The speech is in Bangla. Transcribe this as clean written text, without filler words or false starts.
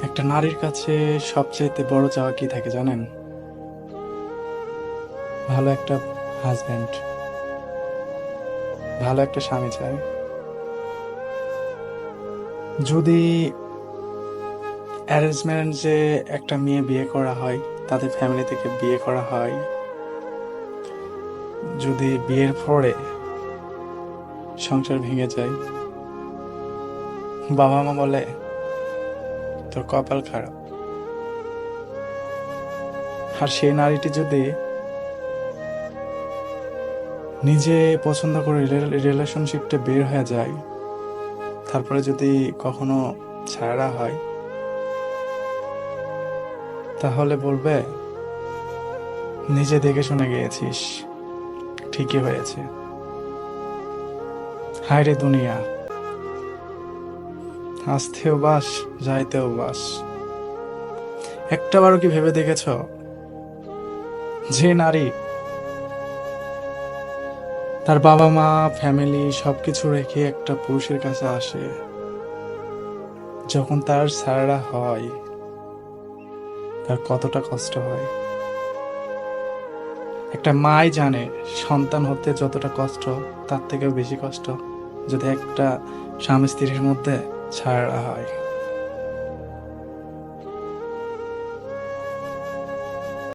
একটা নারীর কাছে সবচেয়ে বড় চাওয়া কি থাকে জানেন? ভালো একটা হাজবেন্ড, ভালো একটা স্বামী চায়। যদি অ্যারেঞ্জ ম্যারেঞ্জে একটা মেয়ে বিয়ে করা হয়, তাদের ফ্যামিলি থেকে বিয়ে করা হয়, যদি বিয়ের পরে সংসার ভেঙে যায়, বাবা মা বলে তোর কপাল খারাপ। আর সেই নারীটি যদি নিজে পছন্দ করে রিলেশনশিপটা বের হয়ে যায়, তারপরে যদি কখনো ছাড়া হয়, তাহলে বলবে নিজে দেখে শুনে গিয়েছিস, ঠিকই হয়েছে। হায় রে দুনিয়া, আসতেও বাস, যাইতেও বাস। একটাবারও কি ভেবে দেখেছ, যে নারী তার বাবা মা ফ্যামিলি সবকিছু রেখে একটা পুরুষের কাছে আসে, যখন তার ছাড়া হয় তার কতটা কষ্ট হয়? একটা মাই জানে সন্তান হতে যতটা কষ্ট, তার থেকেও বেশি কষ্ট যদি একটা স্বামী স্ত্রীর মধ্যে ছাড়া হয়।